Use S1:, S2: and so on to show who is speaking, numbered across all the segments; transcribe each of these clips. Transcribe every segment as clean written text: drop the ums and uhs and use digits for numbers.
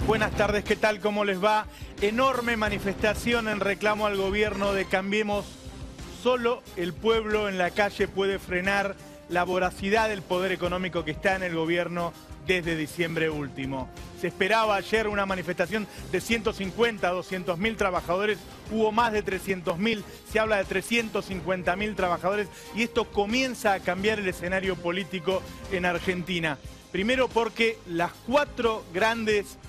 S1: Buenas tardes, ¿qué tal? ¿Cómo les va? Enorme manifestación en reclamo al gobierno de Cambiemos. Solo el pueblo en la calle puede frenar la voracidad del poder económico que está en el gobierno desde diciembre último. Se esperaba ayer una manifestación de 150 a 200.000 trabajadores, hubo más de 300.000, se habla de 350.000 trabajadores y esto comienza a cambiar el escenario político en Argentina. Primero porque las 4 grandes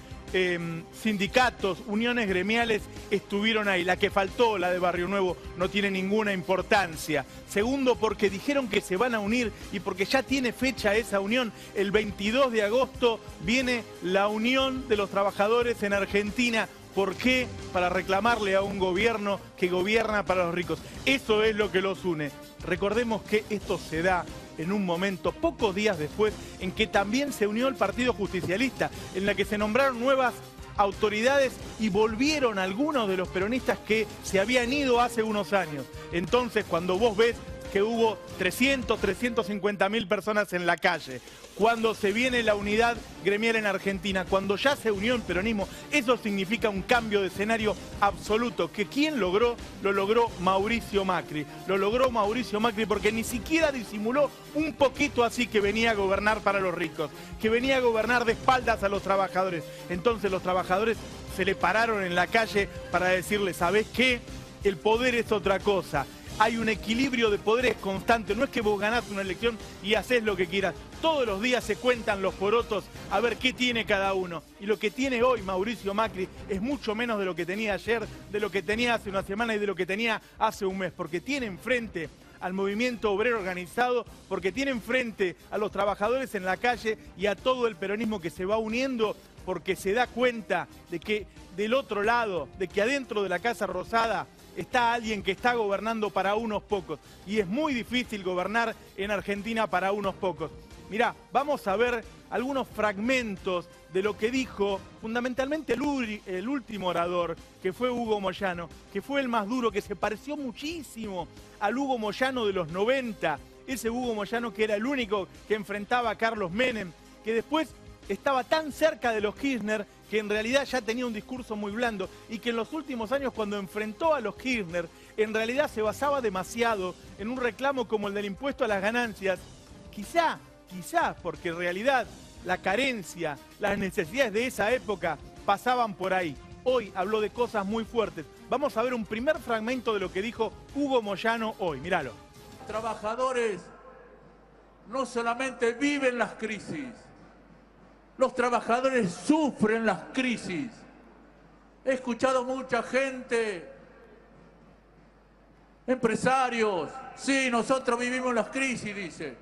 S1: sindicatos, uniones gremiales estuvieron ahí. La que faltó, la de Barrio Nuevo, no tiene ninguna importancia. Segundo, porque dijeron que se van a unir y porque ya tiene fecha esa unión. El 22 de agosto viene la unión de los trabajadores en Argentina. ¿Por qué? Para reclamarle a un gobierno que gobierna para los ricos. Eso es lo que los une. Recordemos que esto se da en un momento, pocos días después, en que también se unió el Partido Justicialista, en la que se nombraron nuevas autoridades y volvieron algunos de los peronistas que se habían ido hace unos años. Entonces, cuando vos ves que hubo 350.000 personas en la calle, cuando se viene la unidad gremial en Argentina, cuando ya se unió el peronismo, eso significa un cambio de escenario absoluto, que ¿quién logró? Lo logró Mauricio Macri. Lo logró Mauricio Macri porque ni siquiera disimuló un poquito así que venía a gobernar para los ricos, que venía a gobernar de espaldas a los trabajadores. Entonces los trabajadores se le pararon en la calle para decirle, ¿sabés qué? El poder es otra cosa. Hay un equilibrio de poderes constante, no es que vos ganás una elección y haces lo que quieras. Todos los días se cuentan los porotos a ver qué tiene cada uno. Y lo que tiene hoy Mauricio Macri es mucho menos de lo que tenía ayer, de lo que tenía hace una semana y de lo que tenía hace un mes. Porque tiene enfrente al movimiento obrero organizado, porque tiene enfrente a los trabajadores en la calle y a todo el peronismo que se va uniendo, porque se da cuenta de que del otro lado, de que adentro de la Casa Rosada, está alguien que está gobernando para unos pocos. Y es muy difícil gobernar en Argentina para unos pocos. Mirá, vamos a ver algunos fragmentos de lo que dijo fundamentalmente el último orador, que fue Hugo Moyano, que fue el más duro, que se pareció muchísimo al Hugo Moyano de los 90. Ese Hugo Moyano que era el único que enfrentaba a Carlos Menem, que después estaba tan cerca de los Kirchner que en realidad ya tenía un discurso muy blando y que en los últimos años cuando enfrentó a los Kirchner en realidad se basaba demasiado en un reclamo como el del impuesto a las ganancias, quizá porque en realidad la carencia, las necesidades de esa época pasaban por ahí. Hoy habló de cosas muy fuertes. Vamos a ver un primer fragmento de lo que dijo Hugo Moyano hoy, míralo.
S2: Trabajadores no solamente viven las crisis, los trabajadores sufren las crisis. He escuchado mucha gente, empresarios, sí, nosotros vivimos las crisis, dice,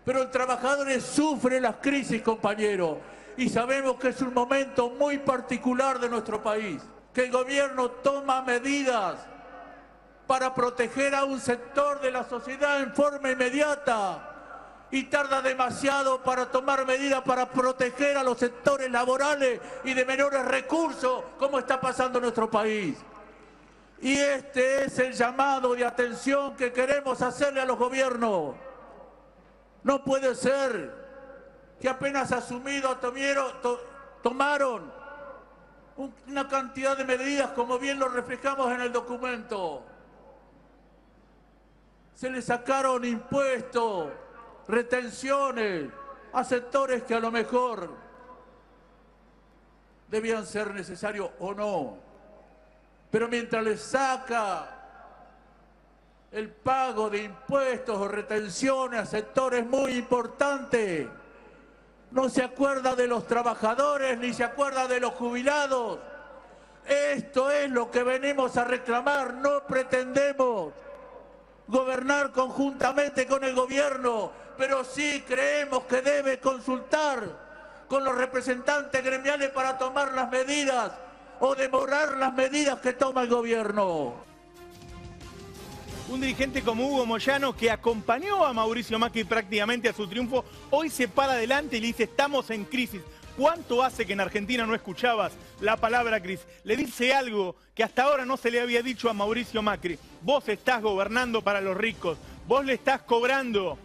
S2: pero el trabajador sufre las crisis, compañero, y sabemos que es un momento muy particular de nuestro país, que el gobierno toma medidas para proteger a un sector de la sociedad en forma inmediata, y tarda demasiado para tomar medidas para proteger a los sectores laborales y de menores recursos, como está pasando en nuestro país. Y este es el llamado de atención que queremos hacerle a los gobiernos. No puede ser que apenas asumido tomaron una cantidad de medidas, como bien lo reflejamos en el documento. Se le sacaron impuestos, retenciones a sectores que a lo mejor debían ser necesarios o no. Pero mientras les saca el pago de impuestos o retenciones a sectores muy importantes, no se acuerda de los trabajadores ni se acuerda de los jubilados. Esto es lo que venimos a reclamar. No pretendemos gobernar conjuntamente con el gobierno, pero sí creemos que debe consultar con los representantes gremiales para tomar las medidas o demorar las medidas que toma el gobierno.
S1: Un dirigente como Hugo Moyano, que acompañó a Mauricio Macri prácticamente a su triunfo, hoy se para adelante y le dice, estamos en crisis. ¿Cuánto hace que en Argentina no escuchabas la palabra crisis? Le dice algo que hasta ahora no se le había dicho a Mauricio Macri. Vos estás gobernando para los ricos, vos le estás cobrando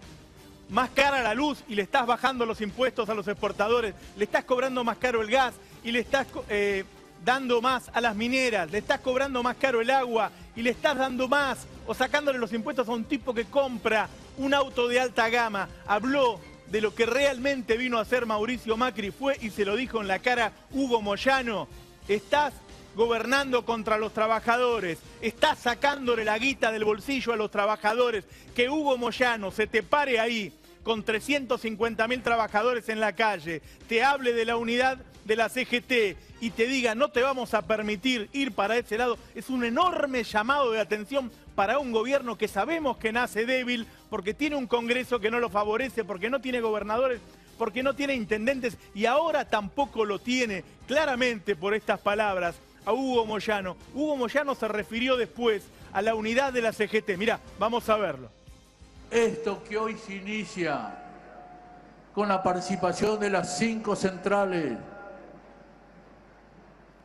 S1: más cara la luz y le estás bajando los impuestos a los exportadores, le estás cobrando más caro el gas y le estás dando más a las mineras, le estás cobrando más caro el agua y le estás dando más o sacándole los impuestos a un tipo que compra un auto de alta gama. Habló de lo que realmente vino a hacer Mauricio Macri, fue y se lo dijo en la cara Hugo Moyano: estás gobernando contra los trabajadores, estás sacándole la guita del bolsillo a los trabajadores. Que Hugo Moyano se te pare ahí con 350.000 trabajadores en la calle, te hable de la unidad de la CGT y te diga no te vamos a permitir ir para ese lado, es un enorme llamado de atención para un gobierno que sabemos que nace débil, porque tiene un Congreso que no lo favorece, porque no tiene gobernadores, porque no tiene intendentes y ahora tampoco lo tiene, claramente por estas palabras, a Hugo Moyano. Hugo Moyano se refirió después a la unidad de la CGT. Mirá, vamos a verlo.
S2: Esto que hoy se inicia con la participación de las 5 centrales,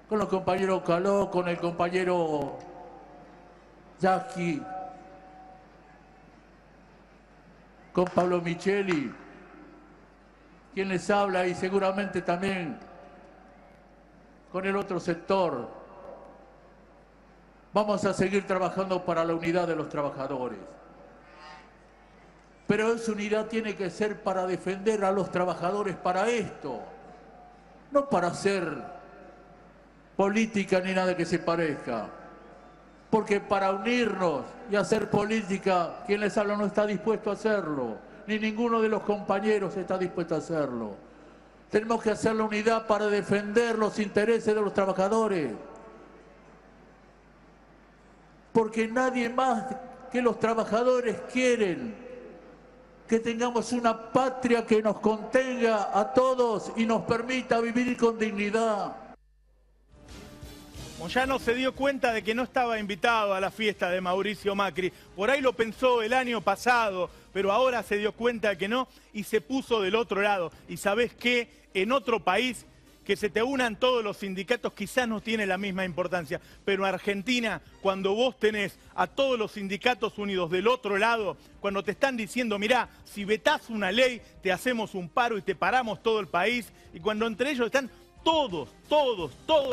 S2: con los compañeros Caló, con el compañero Yaqui, con Pablo Micheli, quien les habla, y seguramente también con el otro sector. Vamos a seguir trabajando para la unidad de los trabajadores. Pero esa unidad tiene que ser para defender a los trabajadores, para esto, no para hacer política ni nada que se parezca. Porque para unirnos y hacer política, quien les habla no está dispuesto a hacerlo, ni ninguno de los compañeros está dispuesto a hacerlo. Tenemos que hacer la unidad para defender los intereses de los trabajadores. Porque nadie más que los trabajadores quieren que tengamos una patria que nos contenga a todos y nos permita vivir con dignidad.
S1: Moyano se dio cuenta de que no estaba invitado a la fiesta de Mauricio Macri. Por ahí lo pensó el año pasado, pero ahora se dio cuenta de que no y se puso del otro lado. Y ¿sabés qué? En otro país, que se te unan todos los sindicatos quizás no tiene la misma importancia, pero en Argentina, cuando vos tenés a todos los sindicatos unidos del otro lado, cuando te están diciendo, mirá, si vetás una ley, te hacemos un paro y te paramos todo el país, y cuando entre ellos están todos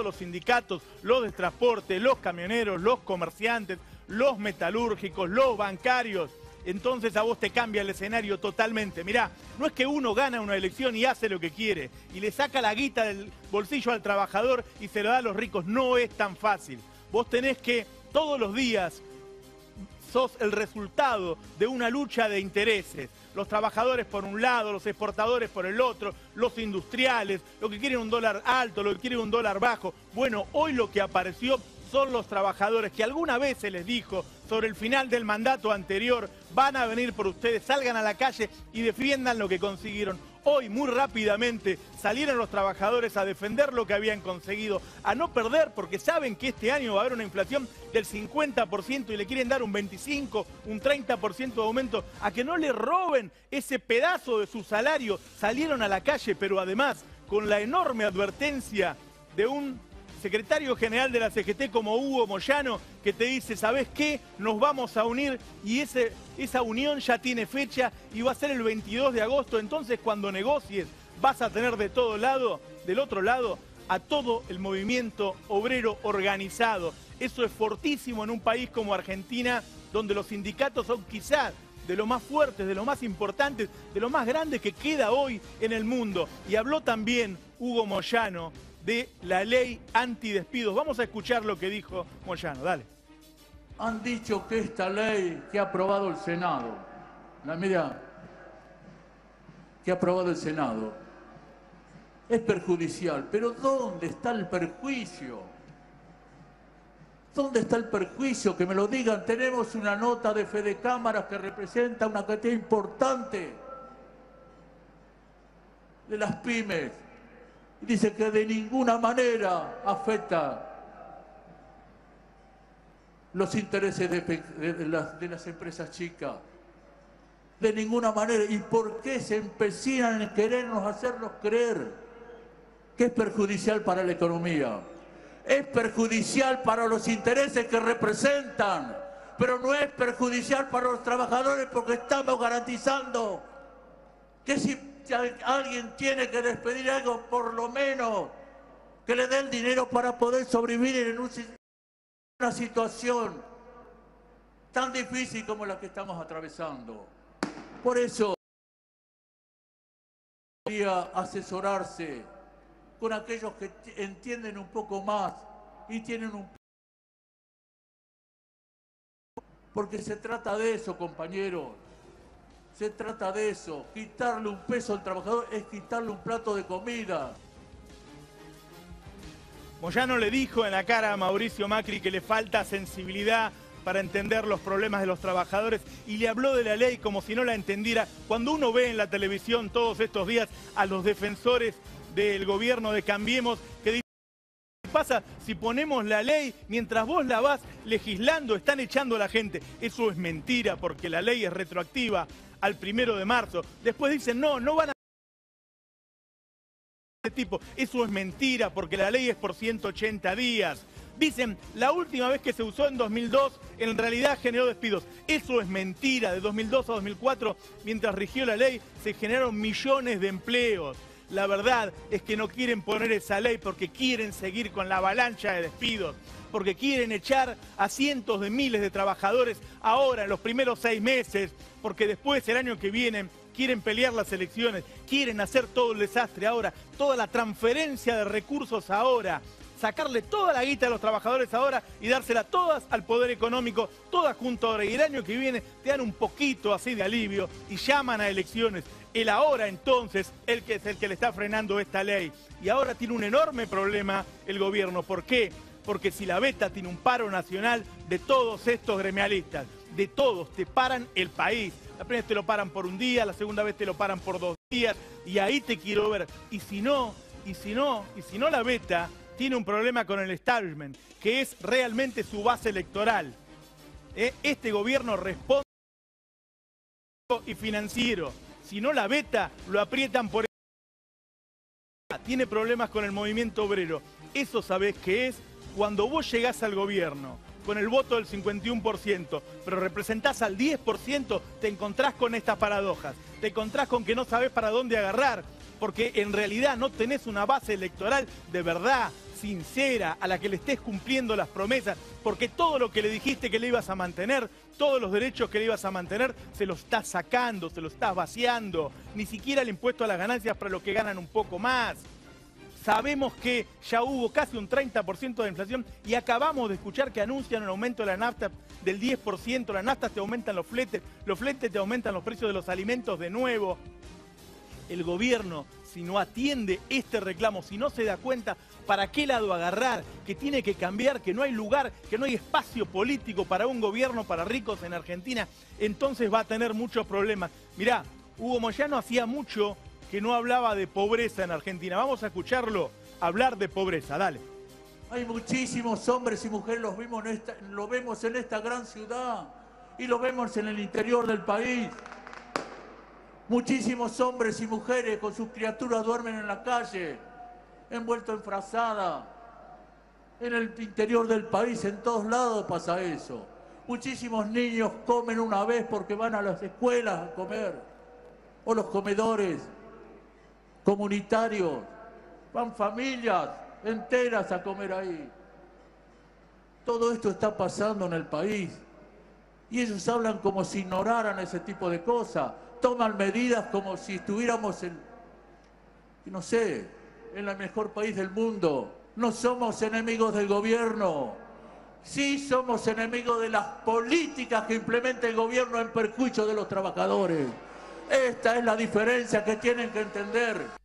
S1: los sindicatos, los de transporte, los camioneros, los comerciantes, los metalúrgicos, los bancarios, entonces a vos te cambia el escenario totalmente. Mirá, no es que uno gana una elección y hace lo que quiere y le saca la guita del bolsillo al trabajador y se lo da a los ricos. No es tan fácil. Vos tenés que todos los días sos el resultado de una lucha de intereses. Los trabajadores por un lado, los exportadores por el otro, los industriales, los que quieren un dólar alto, los que quieren un dólar bajo. Bueno, hoy lo que apareció son los trabajadores que alguna vez se les dijo sobre el final del mandato anterior, van a venir por ustedes, salgan a la calle y defiendan lo que consiguieron. Hoy, muy rápidamente, salieron los trabajadores a defender lo que habían conseguido, a no perder, porque saben que este año va a haber una inflación del 50% y le quieren dar un 25%, un 30% de aumento, a que no le roben ese pedazo de su salario. Salieron a la calle, pero además con la enorme advertencia de un secretario general de la CGT como Hugo Moyano, que te dice, ¿sabés qué? Nos vamos a unir y esa unión ya tiene fecha y va a ser el 22 de agosto. Entonces, cuando negocies, vas a tener de todo lado, del otro lado, a todo el movimiento obrero organizado. Eso es fortísimo en un país como Argentina, donde los sindicatos son quizás de los más fuertes, de los más importantes, de los más grandes que queda hoy en el mundo. Y habló también Hugo Moyano de la ley antidespidos. Vamos a escuchar lo que dijo Moyano, dale.
S2: Han dicho que esta ley que ha aprobado el Senado, la medida que ha aprobado el Senado, es perjudicial. Pero ¿dónde está el perjuicio? ¿Dónde está el perjuicio? Que me lo digan. Tenemos una nota de Fede Cámaras que representa una cantidad importante de las pymes. Y dice que de ninguna manera afecta los intereses de las empresas chicas. De ninguna manera. ¿Y por qué se empecinan en querernos hacernos creer que es perjudicial para la economía? Es perjudicial para los intereses que representan, pero no es perjudicial para los trabajadores porque estamos garantizando que si alguien tiene que despedir algo, por lo menos que le dé el dinero para poder sobrevivir en una situación tan difícil como la que estamos atravesando. Por eso, debería asesorarse con aquellos que entienden un poco más y tienen un... Porque se trata de eso, compañeros. Se trata de eso. Quitarle un peso al trabajador es quitarle un plato de comida.
S1: Moyano le dijo en la cara a Mauricio Macri que le falta sensibilidad para entender los problemas de los trabajadores y le habló de la ley como si no la entendiera. Cuando uno ve en la televisión todos estos días a los defensores del gobierno de Cambiemos que dicen: ¿qué pasa si ponemos la ley mientras vos la vas legislando? Están echando a la gente. Eso es mentira porque la ley es retroactiva al 1 de marzo. Después dicen: no van a... tipo. Eso es mentira porque la ley es por 180 días. Dicen, la última vez que se usó en 2002, en realidad generó despidos. Eso es mentira. De 2002 a 2004, mientras rigió la ley, se generaron millones de empleos. La verdad es que no quieren poner esa ley porque quieren seguir con la avalancha de despidos, porque quieren echar a cientos de miles de trabajadores ahora, en los primeros 6 meses, porque después, el año que viene, quieren pelear las elecciones, quieren hacer todo el desastre ahora, toda la transferencia de recursos ahora, sacarle toda la guita a los trabajadores ahora y dársela todas al poder económico, todas junto ahora. Y el año que viene te dan un poquito así de alivio y llaman a elecciones. El ahora entonces, el que es el que le está frenando esta ley. Y ahora tiene un enorme problema el gobierno. ¿Por qué? Porque si la veta tiene un paro nacional de todos estos gremialistas, de todos, te paran el país. La primera vez te lo paran por un día, la segunda vez te lo paran por 2 días y ahí te quiero ver. Y si no la veta tiene un problema con el establishment, que es realmente su base electoral. Este gobierno responde y financiero. Si no la veta, lo aprietan por... Tiene problemas con el movimiento obrero. Eso sabés qué es cuando vos llegás al gobierno con el voto del 51%, pero representás al 10%, te encontrás con estas paradojas. Te encontrás con que no sabés para dónde agarrar, porque en realidad no tenés una base electoral de verdad, sincera, a la que le estés cumpliendo las promesas, porque todo lo que le dijiste que le ibas a mantener, todos los derechos que le ibas a mantener, se los estás sacando, se los estás vaciando. Ni siquiera el impuesto a las ganancias para los que ganan un poco más. Sabemos que ya hubo casi un 30% de inflación y acabamos de escuchar que anuncian un aumento de la nafta del 10%. Las naftas te aumentan los fletes te aumentan los precios de los alimentos de nuevo. El gobierno, si no atiende este reclamo, si no se da cuenta para qué lado agarrar, que tiene que cambiar, que no hay lugar, que no hay espacio político para un gobierno para ricos en Argentina, entonces va a tener muchos problemas. Mirá, Hugo Moyano hacía mucho que no hablaba de pobreza en Argentina. Vamos a escucharlo hablar de pobreza, dale.
S2: Hay muchísimos hombres y mujeres, lo vemos en esta gran ciudad y lo vemos en el interior del país. Muchísimos hombres y mujeres con sus criaturas duermen en la calle, envueltos en frazada. En el interior del país, en todos lados pasa eso. Muchísimos niños comen una vez porque van a las escuelas a comer, o los comedores comunitarios. Van familias enteras a comer ahí. Todo esto está pasando en el país y ellos hablan como si ignoraran ese tipo de cosas. Toman medidas como si estuviéramos en el mejor país del mundo. No somos enemigos del gobierno. Sí somos enemigos de las políticas que implementa el gobierno en perjuicio de los trabajadores. Esta es la diferencia que tienen que entender.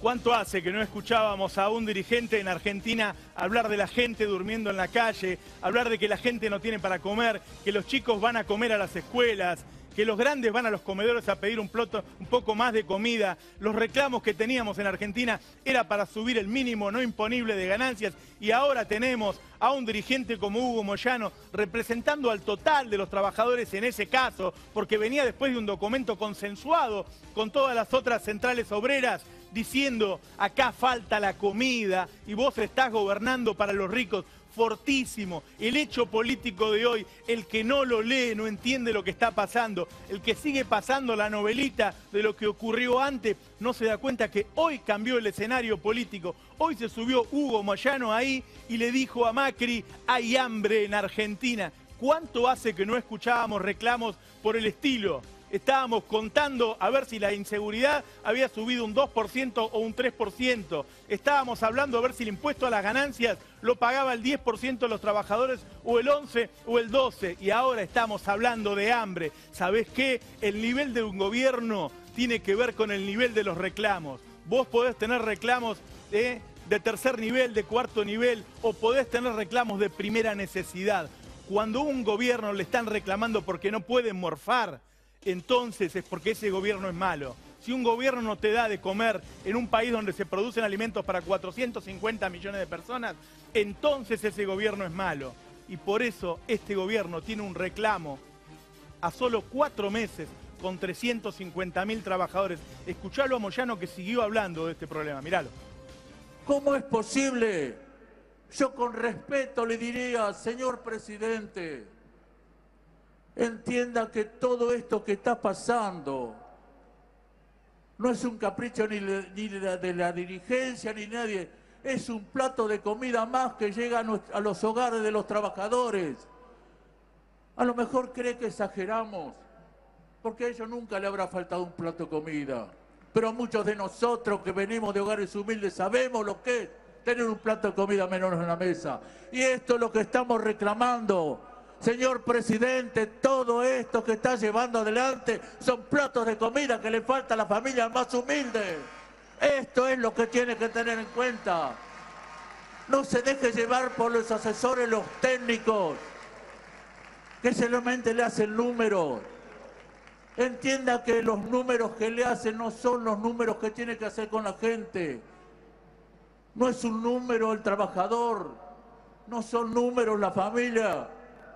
S1: ¿Cuánto hace que no escuchábamos a un dirigente en Argentina hablar de la gente durmiendo en la calle, hablar de que la gente no tiene para comer, que los chicos van a comer a las escuelas, que los grandes van a los comedores a pedir un poco más de comida? Los reclamos que teníamos en Argentina era para subir el mínimo no imponible de ganancias y ahora tenemos a un dirigente como Hugo Moyano representando al total de los trabajadores en ese caso, porque venía después de un documento consensuado con todas las otras centrales obreras, diciendo acá falta la comida y vos estás gobernando para los ricos. fortísimo. El hecho político de hoy, el que no lo lee, no entiende lo que está pasando, el que sigue pasando la novelita de lo que ocurrió antes, no se da cuenta que hoy cambió el escenario político. Hoy se subió Hugo Moyano ahí y le dijo a Macri, hay hambre en Argentina. ¿Cuánto hace que no escuchábamos reclamos por el estilo? Estábamos contando a ver si la inseguridad había subido un 2% o un 3%. Estábamos hablando a ver si el impuesto a las ganancias lo pagaba el 10% de los trabajadores o el 11% o el 12%. Y ahora estamos hablando de hambre. ¿Sabés qué? El nivel de un gobierno tiene que ver con el nivel de los reclamos. Vos podés tener reclamos de tercer nivel, de cuarto nivel, o podés tener reclamos de primera necesidad. Cuando a un gobierno le están reclamando porque no pueden morfar, entonces es porque ese gobierno es malo. Si un gobierno no te da de comer en un país donde se producen alimentos para 450 millones de personas, entonces ese gobierno es malo. Y por eso este gobierno tiene un reclamo a solo 4 meses con 350.000 trabajadores. Escuchalo a Moyano que siguió hablando de este problema, míralo.
S2: ¿Cómo es posible? Yo con respeto le diría, señor presidente, entienda que todo esto que está pasando no es un capricho ni de la dirigencia ni nadie, es un plato de comida más que llega a los hogares de los trabajadores. A lo mejor cree que exageramos, porque a ellos nunca le habrá faltado un plato de comida, pero muchos de nosotros que venimos de hogares humildes sabemos lo que es tener un plato de comida menos en la mesa. Y esto es lo que estamos reclamando. Señor presidente, todo esto que está llevando adelante son platos de comida que le falta a las familias más humildes. Esto es lo que tiene que tener en cuenta. No se deje llevar por los asesores, los técnicos, que solamente le hacen números. Entienda que los números que le hacen no son los números que tiene que hacer con la gente. No es un número el trabajador, no son números la familia,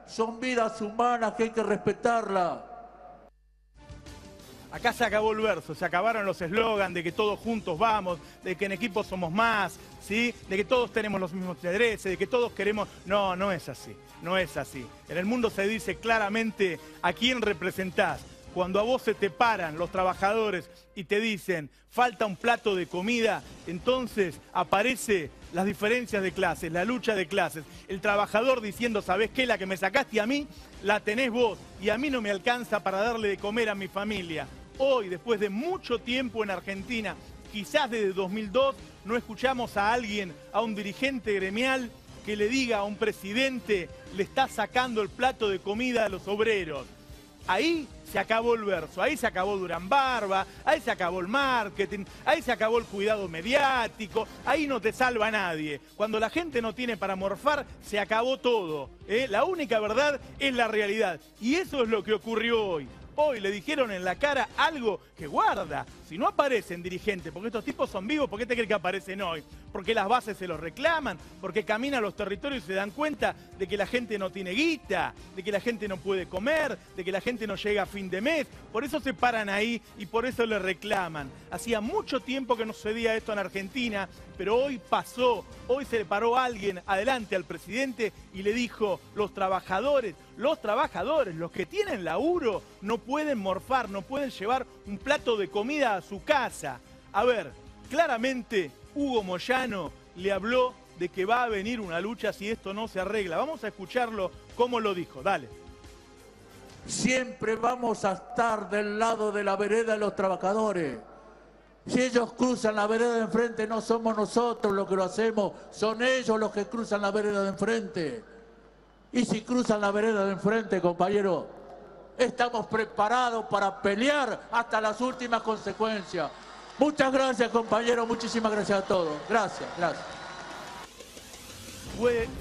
S2: son vidas humanas que hay que respetarlas.
S1: Acá se acabó el verso, se acabaron los eslogans de que todos juntos vamos, de que en equipo somos más, ¿sí? De que todos tenemos los mismos intereses, de que todos queremos... No, no es así, no es así. En el mundo se dice claramente a quién representás. Cuando a vos se te paran los trabajadores y te dicen falta un plato de comida, entonces aparece las diferencias de clases, la lucha de clases. El trabajador diciendo, ¿sabés qué? La que me sacaste a mí, la tenés vos y a mí no me alcanza para darle de comer a mi familia. Hoy, después de mucho tiempo en Argentina, quizás desde 2002, no escuchamos a alguien, a un dirigente gremial, que le diga a un presidente, le está sacando el plato de comida a los obreros. Ahí se acabó el verso, ahí se acabó Durán Barba, ahí se acabó el marketing, ahí se acabó el cuidado mediático, ahí no te salva nadie. Cuando la gente no tiene para morfar, se acabó todo. La única verdad es la realidad. Y eso es lo que ocurrió hoy. Hoy le dijeron en la cara algo que guarda. Si no aparecen dirigentes, porque estos tipos son vivos, ¿por qué te crees que aparecen hoy? Porque las bases se los reclaman, porque caminan los territorios y se dan cuenta de que la gente no tiene guita, de que la gente no puede comer, de que la gente no llega a fin de mes. Por eso se paran ahí y por eso le reclaman. Hacía mucho tiempo que no sucedía esto en Argentina, pero hoy pasó. Hoy se le paró alguien adelante al presidente y le dijo, los trabajadores, los que tienen laburo, no pueden morfar, no pueden llevar un plato de comida a su casa. A ver, claramente Hugo Moyano le habló de que va a venir una lucha si esto no se arregla. Vamos a escucharlo cómo lo dijo, dale.
S2: Siempre vamos a estar del lado de la vereda de los trabajadores. Si ellos cruzan la vereda de enfrente, no somos nosotros los que lo hacemos, son ellos los que cruzan la vereda de enfrente. Y si cruzan la vereda de enfrente, compañero, estamos preparados para pelear hasta las últimas consecuencias. Muchas gracias, compañero, muchísimas gracias a todos. Gracias, gracias.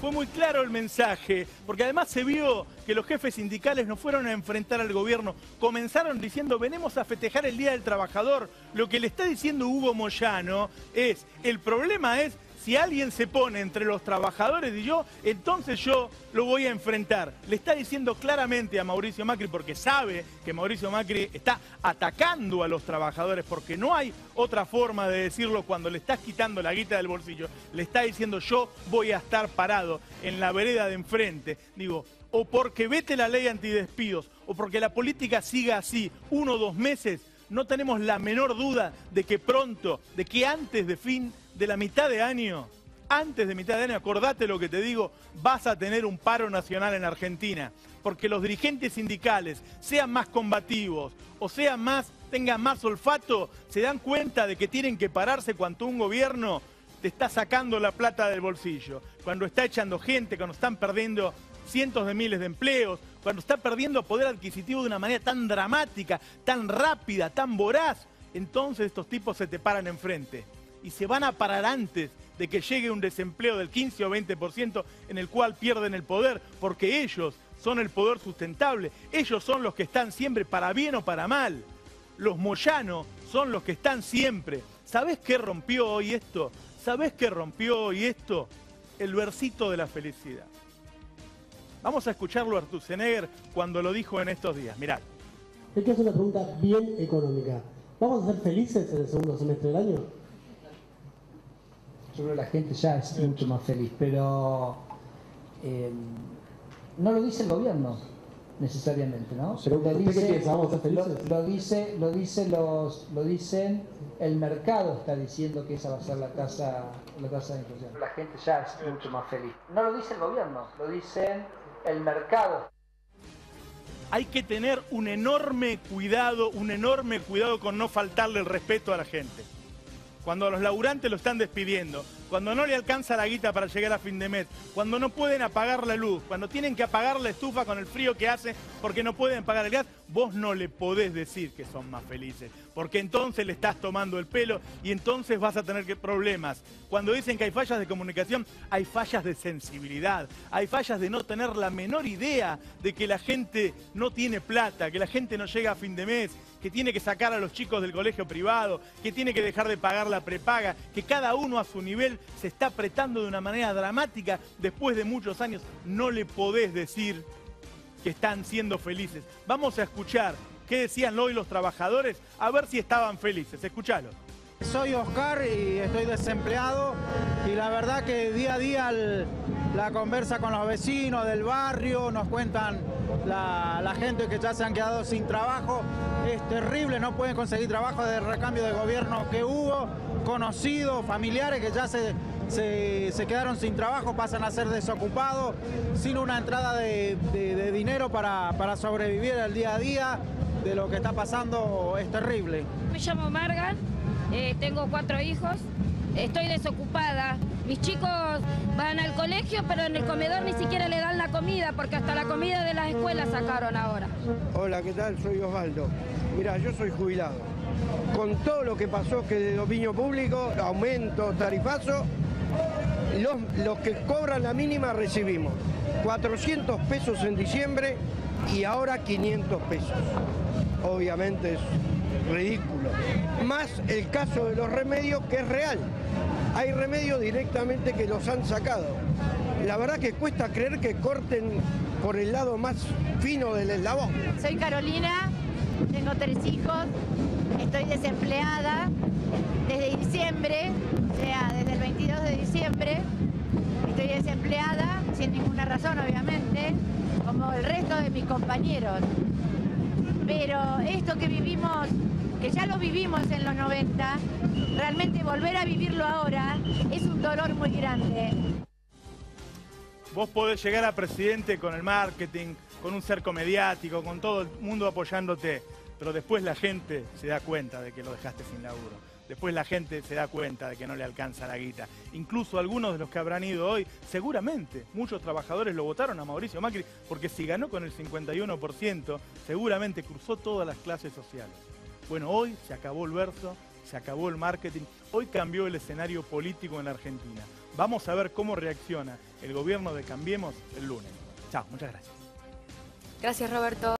S1: Fue muy claro el mensaje, porque además se vio que los jefes sindicales no fueron a enfrentar al gobierno. Comenzaron diciendo, venimos a festejar el Día del Trabajador. Lo que le está diciendo Hugo Moyano es, el problema es Si alguien se pone entre los trabajadores y yo, entonces yo lo voy a enfrentar. Le está diciendo claramente a Mauricio Macri, porque sabe que Mauricio Macri está atacando a los trabajadores, porque no hay otra forma de decirlo cuando le estás quitando la guita del bolsillo. Le está diciendo: yo voy a estar parado en la vereda de enfrente. Digo, o porque vete la ley antidespidos, o porque la política siga así 1 o 2 meses, no tenemos la menor duda de que pronto, de que antes de la mitad de año, acordate lo que te digo, vas a tener un paro nacional en Argentina, porque los dirigentes sindicales, sean más combativos o tengan más olfato, se dan cuenta de que tienen que pararse cuando un gobierno te está sacando la plata del bolsillo, cuando está echando gente, cuando están perdiendo cientos de miles de empleos, cuando está perdiendo poder adquisitivo de una manera tan dramática, tan rápida, tan voraz. Entonces estos tipos se te paran enfrente y se van a parar antes de que llegue un desempleo del 15 o 20% en el cual pierden el poder, porque ellos son el poder sustentable, ellos son los que están siempre, para bien o para mal. Los Moyano son los que están siempre. ¿Sabés qué rompió hoy esto? ¿Sabés qué rompió hoy esto? El versito de la felicidad. Vamos a escucharlo a Sturzenegger cuando lo dijo en estos días. Mirá.
S3: Hay que hacer una pregunta bien económica. ¿Vamos a ser felices en el segundo semestre del año?
S4: Yo creo que la gente ya es mucho más feliz, pero no lo dice el gobierno necesariamente, ¿no?
S3: Pero ¿usted qué piensa? ¿Vamos a ser felices?
S4: Lo dicen, el mercado está diciendo que esa va a ser la tasa de inflación. La gente ya es mucho más feliz. No lo dice el gobierno, lo dicen el mercado.
S1: Hay que tener un enorme cuidado con no faltarle el respeto a la gente. Cuando a los laburantes lo están despidiendo, cuando no le alcanza la guita para llegar a fin de mes, cuando no pueden apagar la luz, cuando tienen que apagar la estufa con el frío que hace porque no pueden pagar el gas, vos no le podés decir que son más felices, porque entonces le estás tomando el pelo y entonces vas a tener problemas. Cuando dicen que hay fallas de comunicación, hay fallas de sensibilidad, hay fallas de no tener la menor idea de que la gente no tiene plata, que la gente no llega a fin de mes, que tiene que sacar a los chicos del colegio privado, que tiene que dejar de pagar la prepaga, que cada uno a su nivel se está apretando de una manera dramática después de muchos años. No le podés decir que están siendo felices. Vamos a escuchar qué decían hoy los trabajadores, a ver si estaban felices. Escuchalo.
S5: Soy Oscar y estoy desempleado y la verdad que día a día la conversa con los vecinos del barrio, nos cuentan la gente que ya se han quedado sin trabajo, es terrible, no pueden conseguir trabajo desde el recambio de gobierno que hubo, conocidos, familiares que ya se quedaron sin trabajo, pasan a ser desocupados, sin una entrada de dinero para sobrevivir el día a día de lo que está pasando, es terrible.
S6: Me llamo Marga. Tengo 4 hijos, estoy desocupada. Mis chicos van al colegio, pero en el comedor ni siquiera le dan la comida, porque hasta la comida de las escuelas sacaron ahora.
S7: Hola, ¿qué tal? Soy Osvaldo. Mira, yo soy jubilado. Con todo lo que pasó que de dominio público, aumento, tarifazo, los que cobran la mínima recibimos 400 pesos en diciembre y ahora 500 pesos. Obviamente es ridículo. Más el caso de los remedios, que es real. Hay remedios directamente que los han sacado. La verdad que cuesta creer que corten por el lado más fino del eslabón.
S8: Soy Carolina, tengo 3 hijos, estoy desempleada desde diciembre, o sea, desde el 22 de diciembre. Estoy desempleada, sin ninguna razón, obviamente, como el resto de mis compañeros. Pero esto que vivimos, que ya lo vivimos en los 90, realmente volver a vivirlo ahora es un dolor muy grande.
S1: Vos podés llegar a presidente con el marketing, con un cerco mediático, con todo el mundo apoyándote, pero después la gente se da cuenta de que lo dejaste sin laburo. Después la gente se da cuenta de que no le alcanza la guita. Incluso algunos de los que habrán ido hoy, seguramente muchos trabajadores lo votaron a Mauricio Macri, porque si ganó con el 51%, seguramente cruzó todas las clases sociales. Bueno, hoy se acabó el verso, se acabó el marketing, hoy cambió el escenario político en la Argentina. Vamos a ver cómo reacciona el gobierno de Cambiemos el lunes. Chao, muchas gracias.
S9: Gracias, Roberto.